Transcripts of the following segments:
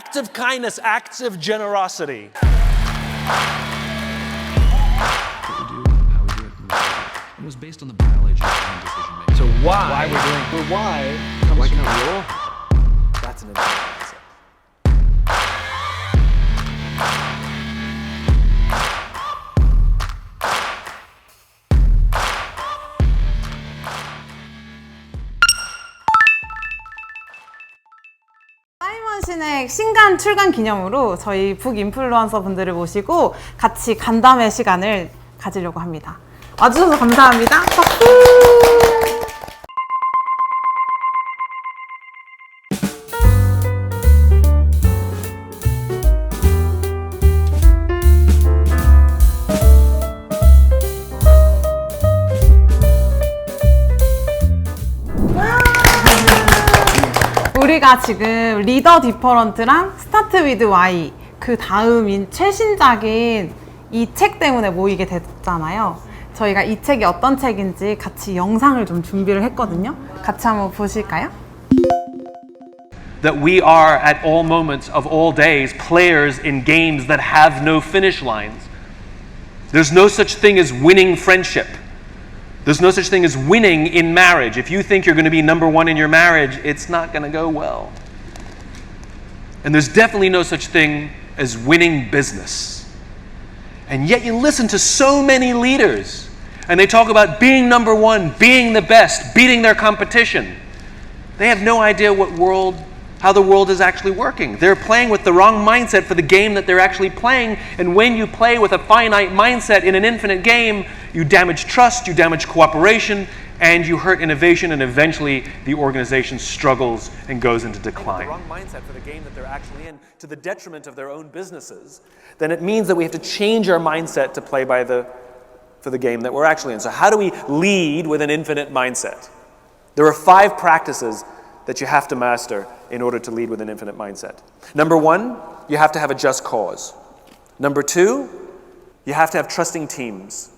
acts of kindness, acts of generosity. What we do, how we do it, and when we do it. It was based on the biology and decision making. So why we're doing the why comes Why from can't we all? that's an infinite mindset. 사이먼 시넥 신간 출간 기념으로 저희 북 인플루언서 분들을 모시고 같이 간담회 시간을 가지려고 합니다. 와주셔서 감사합니다. 박수! 우리가 지금 리더 디퍼런트랑 스타트 위드 와이 그 다음인 최신작인 이 책 때문에 모이게 됐잖아요. 저희가 이 책이 어떤 책인지 같이 영상을 좀 준비를 했거든요. 같이 한번 보실까요? That we are at all moments of all days players in games that have no finish lines. There's no such thing as winning friendship. There's no such thing as winning in marriage. If you think you're going to be number one in your marriage, it's not going to go well. And there's definitely no such thing as winning business. And yet you listen to so many leaders, and they talk about being number one, being the best, beating their competition. They have no idea how the world is actually working. They're playing with the wrong mindset for the game that they're actually playing. And when you play with a finite mindset in an infinite game, you damage trust, you damage cooperation, and you hurt innovation, and eventually the organization struggles and goes into decline. The wrong mindset for the game that they're actually in to the detriment of their own businesses, then it means that we have to change our mindset to play for the game that we're actually in. So how do we lead with an infinite mindset? There are 5 practices that you have to master in order to lead with an infinite mindset. Number 1, you have to have a just cause. Number 2, you have to have trusting teams.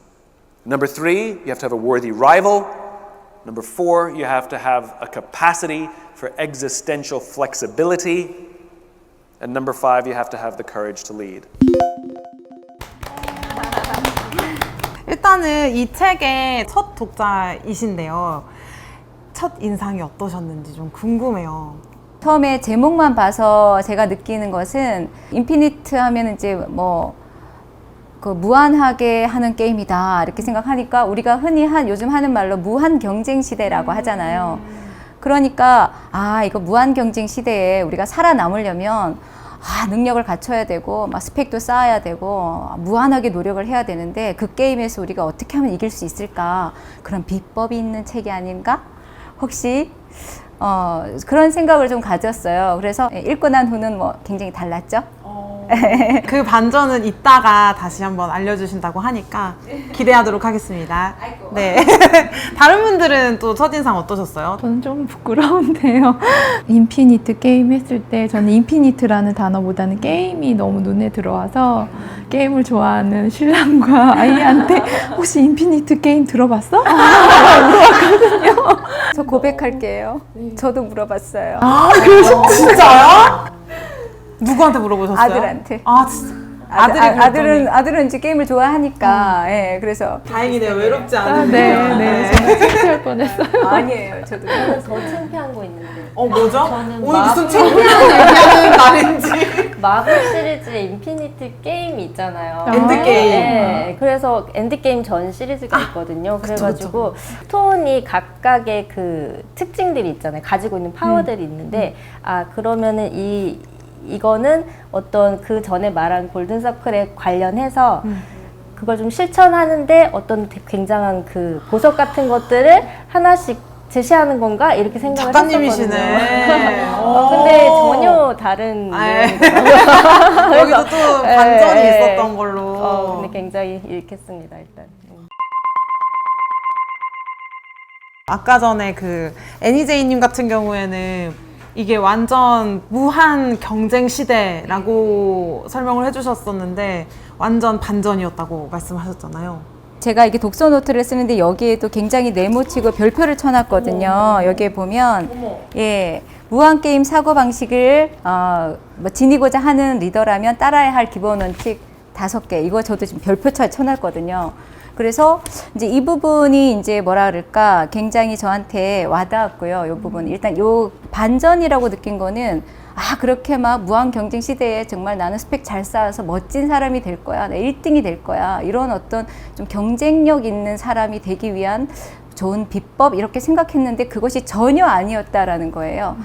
Number 3, you have to have a worthy rival. Number 4, you have to have a capacity for existential flexibility. And number 5, you have to have the courage to lead. 일단은 이 책의 첫 독자이신데요. 첫 인상이 어떠셨는지 좀 궁금해요. 처음에 제목만 봐서 제가 느끼는 것은 인피니트 하면 이제 그 무한하게 하는 게임이다 이렇게 생각하니까 우리가 흔히 요즘 하는 말로 무한 경쟁 시대라고 하잖아요. 그러니까 이거 무한 경쟁 시대에 우리가 살아남으려면 능력을 갖춰야 되고 막 스펙도 쌓아야 되고 무한하게 노력을 해야 되는데 그 게임에서 우리가 어떻게 하면 이길 수 있을까? 그런 비법이 있는 책이 아닌가? 혹시 그런 생각을 좀 가졌어요. 그래서 읽고 난 후는 굉장히 달랐죠. 그 반전은 이따가 다시 한번 알려주신다고 하니까 기대하도록 하겠습니다. 네. 다른 분들은 또 첫인상 어떠셨어요? 저는 좀 부끄러운데요. 인피니트 게임 했을 때 저는 인피니트라는 단어보다는 게임이 너무 눈에 들어와서 게임을 좋아하는 신랑과 아이한테 혹시 인피니트 게임 들어봤어? 물어봤거든요. 저 고백할게요. 저도 물어봤어요. 그래서 진짜요? 누구한테 물어보셨어요? 아들한테. 진짜. 아들이 아들은 이제 게임을 좋아하니까 예, 그래서 다행이네요. 외롭지 않은데. 네. 정말 창피할 뻔했어요. 아니에요. 저도 더 창피한 거 있는데. 뭐죠? 저는 오늘 무슨 창피한 얘기하는 날인지. 마블 시리즈의 인피니트 게임이 있잖아요. 엔드게임. 네, 그래서 엔드게임 전 시리즈가 있거든요. 그래가지고 스톤이 각각의 그 특징들이 있잖아요. 가지고 있는 파워들이 있는데 그러면은 이거는 어떤 그 전에 말한 골든서클에 관련해서 그걸 좀 실천하는데 어떤 굉장한 그 보석 같은 것들을 하나씩 제시하는 건가? 이렇게 생각을 작가님이시네. 했었거든요. 근데 전혀 다른 여기도 또 반전이 있었던 걸로. 근데 굉장히 읽겠습니다, 일단. 아까 전에 그 애니제이님 같은 경우에는 이게 완전 무한 경쟁 시대라고 설명을 해주셨었는데 완전 반전이었다고 말씀하셨잖아요. 제가 이게 독서 노트를 쓰는데 여기에도 굉장히 네모치고 별표를 쳐놨거든요. 여기에 보면 예 무한 게임 사고 방식을 뭐 지니고자 하는 리더라면 따라야 할 기본 원칙 5개. 이거 저도 지금 별표 쳐놨거든요. 그래서 이제 이 부분이 이제 뭐라 그럴까 굉장히 저한테 와닿았고요. 이 부분 일단 요 반전이라고 느낀 거는 그렇게 막 무한 경쟁 시대에 정말 나는 스펙 잘 쌓아서 멋진 사람이 될 거야. 나 1등이 될 거야. 이런 어떤 좀 경쟁력 있는 사람이 되기 위한 좋은 비법 이렇게 생각했는데 그것이 전혀 아니었다라는 거예요.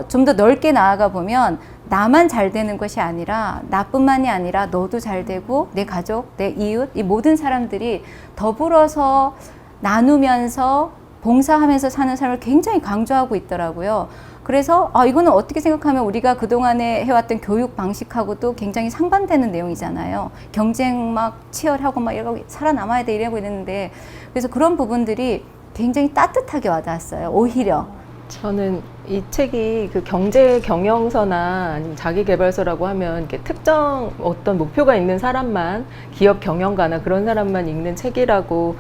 좀 더 넓게 나아가 보면 나만 잘 되는 것이 아니라 나뿐만이 아니라 너도 잘 되고 내 가족, 내 이웃, 이 모든 사람들이 더불어서 나누면서 봉사하면서 사는 삶을 굉장히 강조하고 있더라고요. 그래서 이거는 어떻게 생각하면 우리가 그동안에 해왔던 교육 방식하고도 굉장히 상반되는 내용이잖아요. 경쟁 막 치열하고 막 이러고 살아남아야 돼 이러고 있는데 그래서 그런 부분들이 굉장히 따뜻하게 와닿았어요. 오히려. 저는 이 책이 그 경제 경영서나 아니면 자기계발서라고 하면 이렇게 특정 어떤 목표가 있는 사람만 기업 경영가나 그런 사람만 읽는 책이라고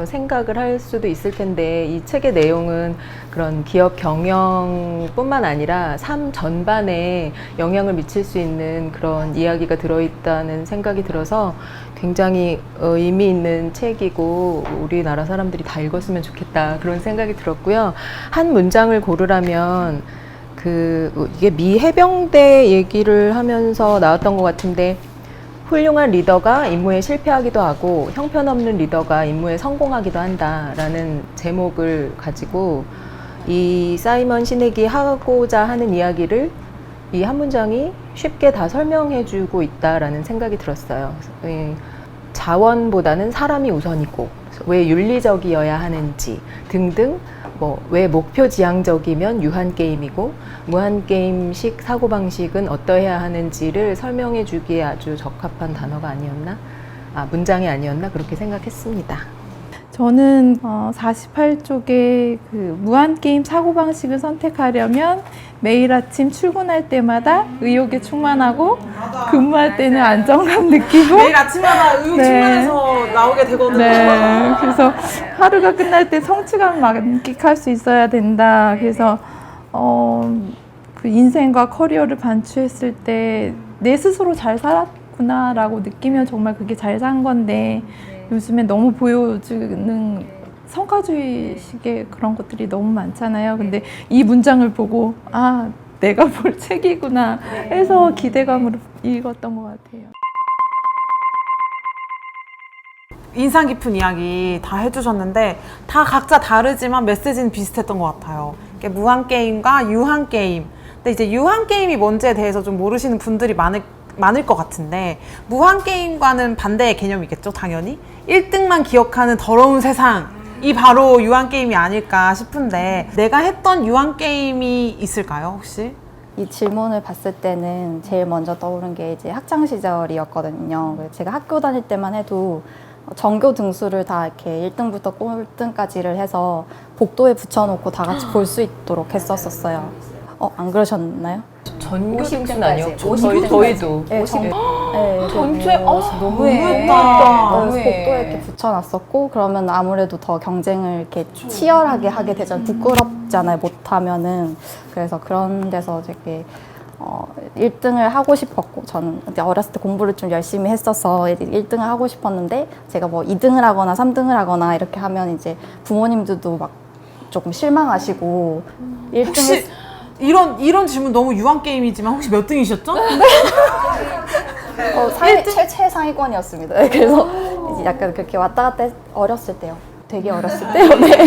생각을 할 수도 있을 텐데 이 책의 내용은 그런 기업 경영뿐만 아니라 삶 전반에 영향을 미칠 수 있는 그런 이야기가 들어있다는 생각이 들어서 굉장히 의미 있는 책이고 우리나라 사람들이 다 읽었으면 좋겠다 그런 생각이 들었고요. 한 문장을 고르라면 이게 미 해병대 얘기를 하면서 나왔던 것 같은데 훌륭한 리더가 임무에 실패하기도 하고 형편없는 리더가 임무에 성공하기도 한다라는 제목을 가지고 이 사이먼 시넥이 하고자 하는 이야기를 이 한 문장이 쉽게 다 설명해주고 있다라는 생각이 들었어요. 자원보다는 사람이 우선이고 왜 윤리적이어야 하는지 등등 왜 목표 지향적이면 유한 게임이고 무한 게임식 사고방식은 어떠해야 하는지를 설명해 주기에 아주 적합한 단어가 아니었나? 문장이 아니었나? 그렇게 생각했습니다. 저는 48쪽에 그 무한게임 사고방식을 선택하려면 매일 아침 출근할 때마다 의욕에 충만하고 근무할 때는 안정감 느끼고 매일 아침마다 의욕 네. 충만해서 나오게 되거든요. 네, 그래서 하루가 끝날 때 성취감 만끽할 수 있어야 된다. 그래서 그 인생과 커리어를 반추했을 때 내 스스로 잘 살았구나라고 느끼면 정말 그게 잘 산 건데 요즘에 너무 보여주는 성과주의식의 그런 것들이 너무 많잖아요. 근데 이 문장을 보고 내가 볼 책이구나 해서 기대감으로 읽었던 것 같아요. 인상 깊은 이야기 다 해주셨는데 다 각자 다르지만 메시지는 비슷했던 것 같아요. 무한 게임과 유한 게임. 근데 이제 유한 게임이 뭔지에 대해서 좀 모르시는 분들이 많을 것 같은데 무한 게임과는 반대의 개념이겠죠, 당연히. 1등만 기억하는 더러운 세상이 바로 유한 게임이 아닐까 싶은데 내가 했던 유한 게임이 있을까요, 혹시? 이 질문을 봤을 때는 제일 먼저 떠오른 게 이제 학창 시절이었거든요. 제가 학교 다닐 때만 해도 전교 등수를 다 이렇게 1등부터 꼴등까지를 해서 복도에 붙여놓고 다 같이 볼 수 있도록 했었어요. 안 그러셨나요? 전교 등수는 아니요. 50등까지. 저희도. 네, 전체 너무해. 복도에 이렇게 붙여놨었고 그러면 아무래도 더 경쟁을 이렇게 치열하게 하게 되잖아요. 부끄럽잖아요, 못하면은. 그래서 그런 데서 되게 1등을 하고 싶었고 저는 어렸을 때 공부를 좀 열심히 했어서 1등을 하고 싶었는데 제가 뭐 2등을 하거나 3등을 하거나 이렇게 하면 이제 부모님들도 막 조금 실망하시고 1등을 혹시 이런 질문 너무 유한 게임이지만 혹시 몇 등이셨죠? 최상위권이었습니다. 그래서 이제 약간 그렇게 왔다 갔다 어렸을 때요. 되게 어렸을 때요. 네.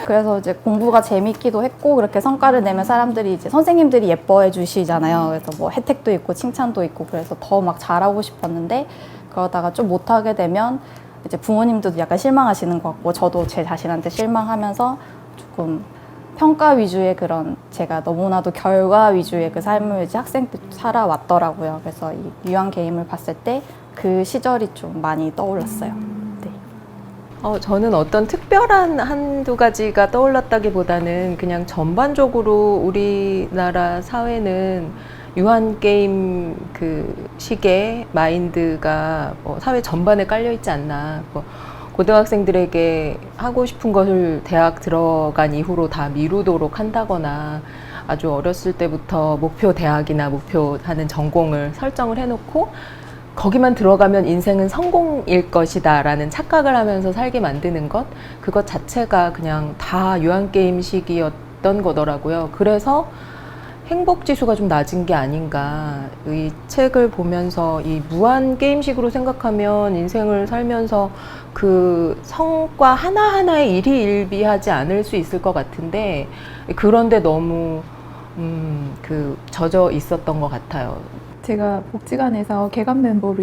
그래서 이제 공부가 재밌기도 했고 그렇게 성과를 내면 사람들이 이제 선생님들이 예뻐해 주시잖아요. 그래서 뭐 혜택도 있고 칭찬도 있고 그래서 더 막 잘하고 싶었는데 그러다가 좀 못하게 되면 이제 부모님들도 약간 실망하시는 것 같고 저도 제 자신한테 실망하면서 조금 평가 위주의 그런 제가 너무나도 결과 위주의 그 삶을 이제 학생 때 살아왔더라고요. 그래서 이 유한 게임을 봤을 때 그 시절이 좀 많이 떠올랐어요. 네. 저는 어떤 특별한 한두 가지가 떠올랐다기보다는 그냥 전반적으로 우리나라 사회는 유한 게임 그 식의 마인드가 뭐 사회 전반에 깔려 있지 않나. 뭐 고등학생들에게 하고 싶은 것을 대학 들어간 이후로 다 미루도록 한다거나 아주 어렸을 때부터 목표 대학이나 목표하는 전공을 설정을 해놓고 거기만 들어가면 인생은 성공일 것이다 라는 착각을 하면서 살게 만드는 것, 그것 자체가 그냥 다 유한게임식이었던 거더라고요. 그래서 행복지수가 좀 낮은 게 아닌가. 이 책을 보면서 이 무한게임식으로 생각하면 인생을 살면서 그 성과 하나하나에 일희일비하지 않을 수 있을 것 같은데, 그런데 너무 젖어 있었던 것 같아요. 제가 복지관에서 개관 멤버로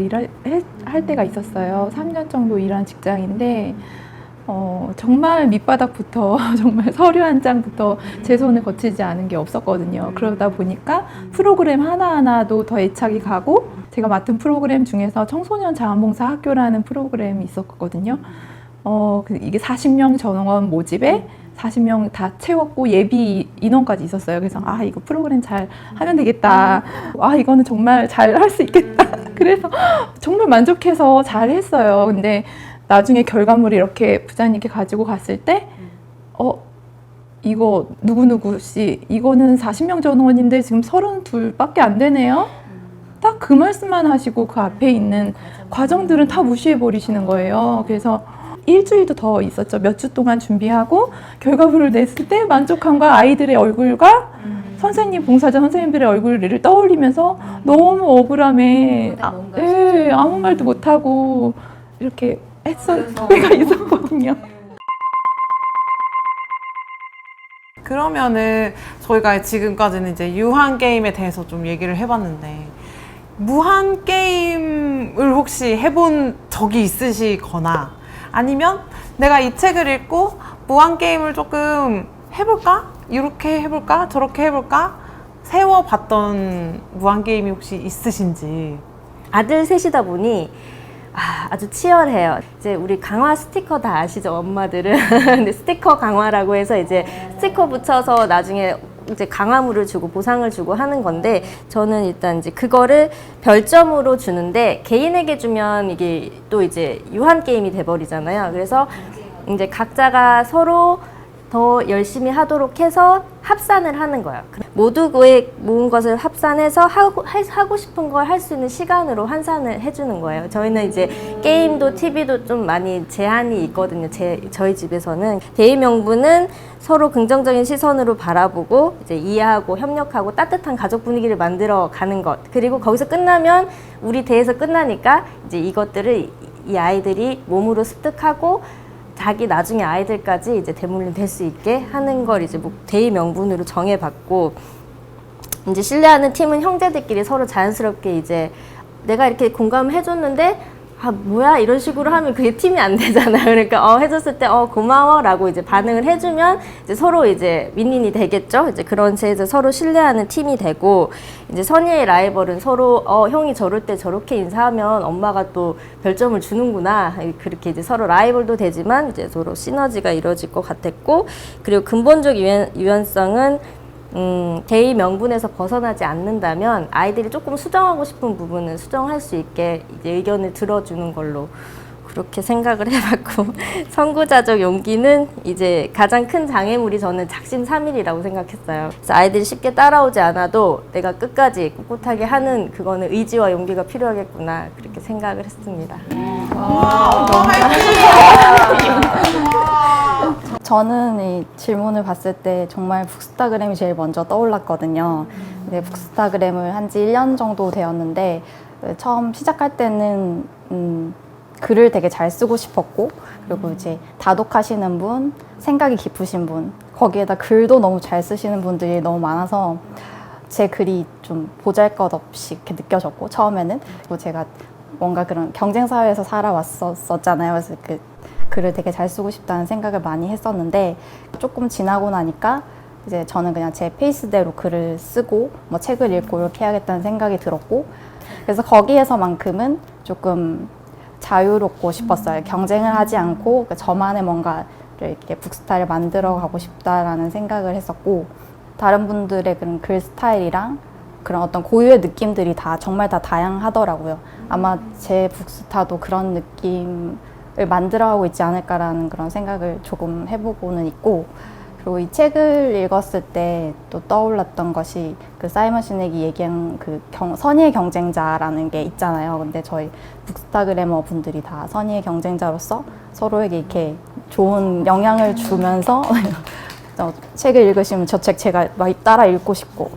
할 때가 있었어요. 3년 정도 일한 직장인데 정말 밑바닥부터 정말 서류 한 장부터 제 손을 거치지 않은 게 없었거든요. 그러다 보니까 프로그램 하나하나도 더 애착이 가고, 제가 맡은 프로그램 중에서 청소년 자원봉사 학교라는 프로그램이 있었거든요. 이게 40명 전원 모집에 40명 다 채웠고 예비 인원까지 있었어요. 그래서 이거 프로그램 잘 하면 되겠다. 이거는 정말 잘 할 수 있겠다. 그래서 정말 만족해서 잘 했어요. 근데 나중에 결과물이 이렇게 부장님께 가지고 갔을 때 이거 누구누구 씨, 이거는 40명 전원인데 지금 32밖에 안 되네요. 딱 그 말씀만 하시고 그 앞에 있는 과정들은 다 무시해 버리시는 거예요. 그래서 일주일도 더 있었죠. 몇 주 동안 준비하고 결과물을 냈을 때 만족함과 아이들의 얼굴과 선생님, 봉사자 선생님들의 얼굴을 떠올리면서 너무 억울함에 아무 말도 못하고 이렇게 했을 때가 있었거든요. 그러면은 저희가 지금까지는 이제 유한 게임에 대해서 좀 얘기를 해봤는데, 무한 게임을 혹시 해본 적이 있으시거나, 아니면 내가 이 책을 읽고 무한 게임을 조금 해볼까? 이렇게 해볼까? 저렇게 해볼까? 세워봤던 무한 게임이 혹시 있으신지. 아들 셋이다 보니 아주 치열해요. 이제 우리 강화 스티커 다 아시죠, 엄마들은? 근데 스티커 강화라고 해서 이제 스티커 붙여서 나중에 이제 강화물을 주고 보상을 주고 하는 건데, 저는 일단 이제 그거를 별점으로 주는데, 개인에게 주면 이게 또 이제 유한 게임이 돼버리잖아요. 그래서 이제 각자가 서로 더 열심히 하도록 해서 합산을 하는 거예요. 모두의 모은 것을 합산해서 하고 싶은 걸 할 수 있는 시간으로 환산을 해주는 거예요. 저희는 이제 게임도 TV도 좀 많이 제한이 있거든요. 저희 집에서는. 대의명분은 서로 긍정적인 시선으로 바라보고 이제 이해하고 협력하고 따뜻한 가족 분위기를 만들어 가는 것. 그리고 거기서 끝나면 우리 대에서 끝나니까 이제 이것들을 이 아이들이 몸으로 습득하고 자기 나중에 아이들까지 이제 대물림 될 수 있게 하는 걸 이제 대의 명분으로 정해봤고, 이제 신뢰하는 팀은 형제들끼리 서로 자연스럽게 이제 내가 이렇게 공감을 해줬는데 뭐야 이런 식으로 하면 그게 팀이 안 되잖아요. 그러니까 해줬을 때 고마워라고 이제 반응을 해주면 이제 서로 이제 윈윈이 되겠죠. 이제 그런 채에서 서로 신뢰하는 팀이 되고, 이제 선의의 라이벌은 서로 형이 저럴 때 저렇게 인사하면 엄마가 또 별점을 주는구나, 그렇게 이제 서로 라이벌도 되지만 이제 서로 시너지가 이루어질 것 같았고, 그리고 근본적 유연성은 대의 명분에서 벗어나지 않는다면 아이들이 조금 수정하고 싶은 부분은 수정할 수 있게 이제 의견을 들어주는 걸로 그렇게 생각을 해봤고, 선구자적 용기는 이제 가장 큰 장애물이 저는 작심삼일이라고 생각했어요. 그래서 아이들이 쉽게 따라오지 않아도 내가 끝까지 꿋꿋하게 하는 그거는 의지와 용기가 필요하겠구나, 그렇게 생각을 했습니다. 저는 이 질문을 봤을 때 정말 북스타그램이 제일 먼저 떠올랐거든요. 근데 북스타그램을 한 지 1년 정도 되었는데, 처음 시작할 때는 글을 되게 잘 쓰고 싶었고, 그리고 이제 다독하시는 분, 생각이 깊으신 분, 거기에다 글도 너무 잘 쓰시는 분들이 너무 많아서 제 글이 좀 보잘것없이 이렇게 느껴졌고, 처음에는. 그리고 제가 뭔가 그런 경쟁사회에서 살아왔었잖아요. 그래서 그 글을 되게 잘 쓰고 싶다는 생각을 많이 했었는데, 조금 지나고 나니까 이제 저는 그냥 제 페이스대로 글을 쓰고 뭐 책을 읽고 이렇게 해야겠다는 생각이 들었고, 그래서 거기에서만큼은 조금 자유롭고 싶었어요. 경쟁을 하지 않고 저만의 뭔가를 이렇게 북스타를 만들어 가고 싶다라는 생각을 했었고, 다른 분들의 그런 글 스타일이랑 그런 어떤 고유의 느낌들이 정말 다 다양하더라고요. 아마 제 북스타도 그런 느낌을 만들어가고 있지 않을까라는 그런 생각을 조금 해보고는 있고, 그리고 이 책을 읽었을 때 또 떠올랐던 것이 그 사이먼 시넥이 얘기한 그 선의의 경쟁자라는 게 있잖아요. 근데 저희 북스타그래머 분들이 다 선의의 경쟁자로서 서로에게 이렇게 좋은 영향을 주면서 책을 읽으시면 저 책 제가 막 따라 읽고 싶고.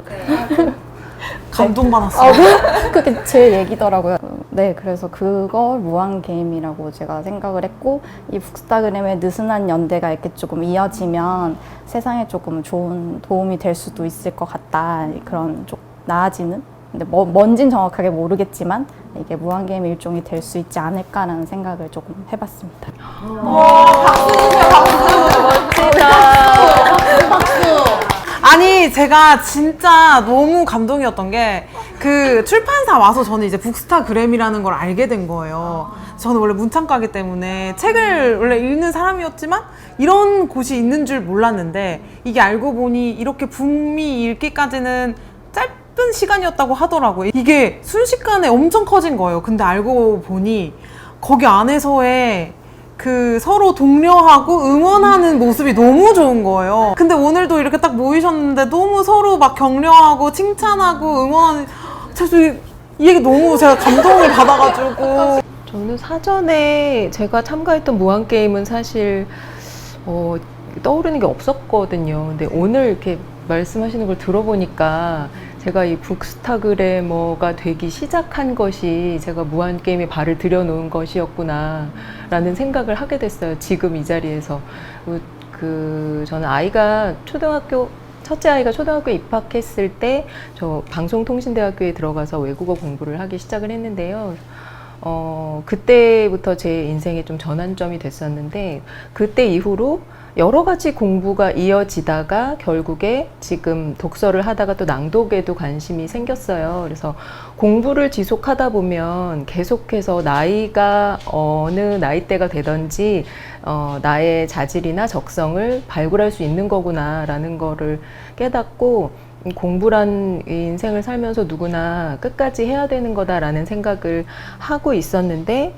감동받았어요. 그게 제 얘기더라고요. 네, 그래서 그걸 무한게임이라고 제가 생각을 했고, 이 북스타그램의 느슨한 연대가 이렇게 조금 이어지면 세상에 조금 좋은 도움이 될 수도 있을 것 같다. 그런 좀 나아지는? 근데 뭔진 정확하게 모르겠지만 이게 무한게임의 일종이 될 수 있지 않을까라는 생각을 조금 해봤습니다. 아니, 제가 진짜 너무 감동이었던 게 그 출판사 와서 저는 이제 북스타그램이라는 걸 알게 된 거예요. 저는 원래 문창가기 때문에 책을 원래 읽는 사람이었지만 이런 곳이 있는 줄 몰랐는데, 이게 알고 보니 이렇게 붐이 읽기까지는 짧은 시간이었다고 하더라고요. 이게 순식간에 엄청 커진 거예요. 근데 알고 보니 거기 안에서의 그 서로 독려하고 응원하는 모습이 너무 좋은 거예요. 근데 오늘도 이렇게 딱 모이셨는데 너무 서로 막 격려하고 칭찬하고 응원하는, 이 얘기 너무 제가 감동을 받아가지고. 저는 사전에 제가 참가했던 무한게임은 사실 떠오르는 게 없었거든요. 근데 오늘 이렇게 말씀하시는 걸 들어보니까 제가 이 북스타그래머가 되기 시작한 것이 제가 무한게임에 발을 들여놓은 것이었구나 라는 생각을 하게 됐어요. 지금 이 자리에서. 저는 첫째 아이가 초등학교에 입학했을 때 저 방송통신대학교에 들어가서 외국어 공부를 하기 시작을 했는데요. 그때부터 제 인생에 좀 전환점이 됐었는데, 그때 이후로 여러 가지 공부가 이어지다가 결국에 지금 독서를 하다가 또 낭독에도 관심이 생겼어요. 그래서 공부를 지속하다 보면 계속해서 나이가 어느 나이대가 되든지 나의 자질이나 적성을 발굴할 수 있는 거구나라는 거를 깨닫고, 공부란 인생을 살면서 누구나 끝까지 해야 되는 거다라는 생각을 하고 있었는데,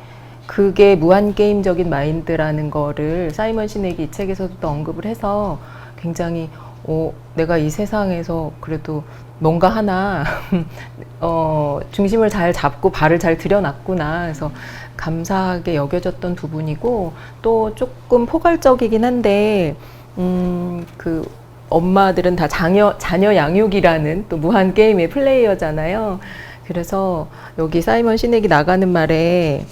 그게 무한게임적인 마인드라는 거를 사이먼 시넥이 이 책에서도 또 언급을 해서 굉장히 내가 이 세상에서 그래도 뭔가 하나 중심을 잘 잡고 발을 잘 들여놨구나. 그래서 감사하게 여겨졌던 부분이고, 또 조금 포괄적이긴 한데 그 엄마들은 다 자녀 양육이라는 또 무한게임의 플레이어잖아요. 그래서 여기 사이먼 시넥이 나가는 말에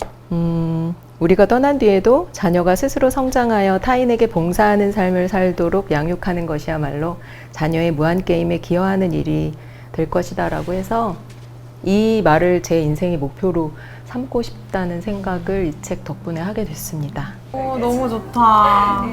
우리가 떠난 뒤에도 자녀가 스스로 성장하여 타인에게 봉사하는 삶을 살도록 양육하는 것이야말로 자녀의 무한게임에 기여하는 일이 될 것이다 라고 해서 이 말을 제 인생의 목표로 삼고 싶다는 생각을 이 책 덕분에 하게 됐습니다. 너무 좋다.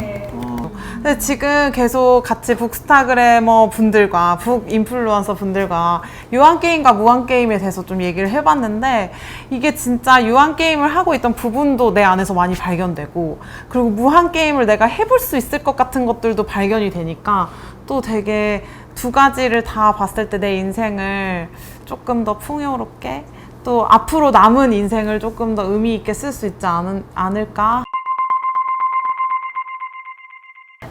근데 지금 계속 같이 북스타그래머 분들과 북인플루언서 분들과 유한게임과 무한게임에 대해서 좀 얘기를 해봤는데, 이게 진짜 유한게임을 하고 있던 부분도 내 안에서 많이 발견되고, 그리고 무한게임을 내가 해볼 수 있을 것 같은 것들도 발견이 되니까 또 되게 두 가지를 다 봤을 때 내 인생을 조금 더 풍요롭게, 또 앞으로 남은 인생을 조금 더 의미 있게 쓸 수 있지 않을까?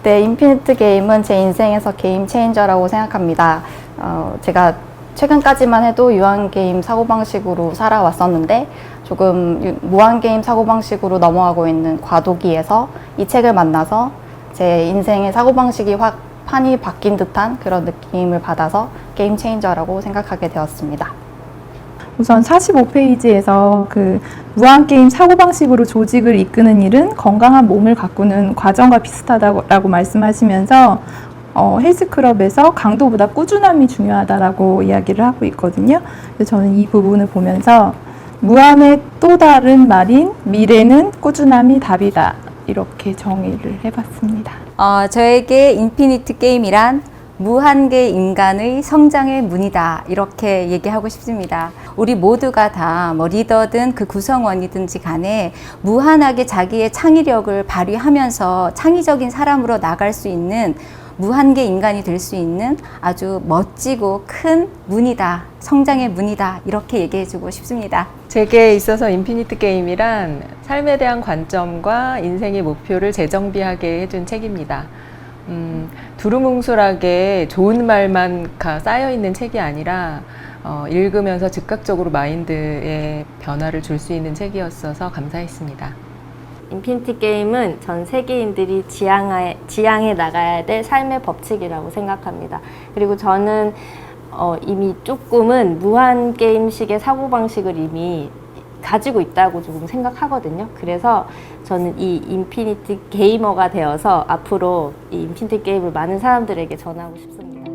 네, 인피니트 게임은 제 인생에서 게임 체인저라고 생각합니다. 제가 최근까지만 해도 유한게임 사고방식으로 살아왔었는데, 조금 무한게임 사고방식으로 넘어가고 있는 과도기에서 이 책을 만나서 제 인생의 사고방식이 확 판이 바뀐 듯한 그런 느낌을 받아서 게임 체인저라고 생각하게 되었습니다. 우선 45페이지에서 그 무한게임 사고방식으로 조직을 이끄는 일은 건강한 몸을 가꾸는 과정과 비슷하다고 말씀하시면서 헬스클럽에서 강도보다 꾸준함이 중요하다라고 이야기를 하고 있거든요. 그래서 저는 이 부분을 보면서 무한의 또 다른 말인 미래는 꾸준함이 답이다, 이렇게 정의를 해봤습니다. 저에게 인피니트 게임이란 무한계 인간의 성장의 문이다, 이렇게 얘기하고 싶습니다. 우리 모두가 다 리더든 그 구성원이든지 간에 무한하게 자기의 창의력을 발휘하면서 창의적인 사람으로 나갈 수 있는 무한계 인간이 될 수 있는 아주 멋지고 큰 문이다. 성장의 문이다. 이렇게 얘기해주고 싶습니다. 제게 있어서 인피니트 게임이란 삶에 대한 관점과 인생의 목표를 재정비하게 해준 책입니다. 두루뭉술하게 좋은 말만 쌓여있는 책이 아니라 읽으면서 즉각적으로 마인드에 변화를 줄 수 있는 책이었어서 감사했습니다. 인피니티 게임은 전 세계인들이 지향해 나가야 될 삶의 법칙이라고 생각합니다. 그리고 저는 이미 조금은 무한 게임식의 사고방식을 이미 가지고 있다고 조금 생각하거든요. 그래서 저는 이 인피니티 게이머가 되어서 앞으로 이 인피니티 게임을 많은 사람들에게 전하고 싶습니다.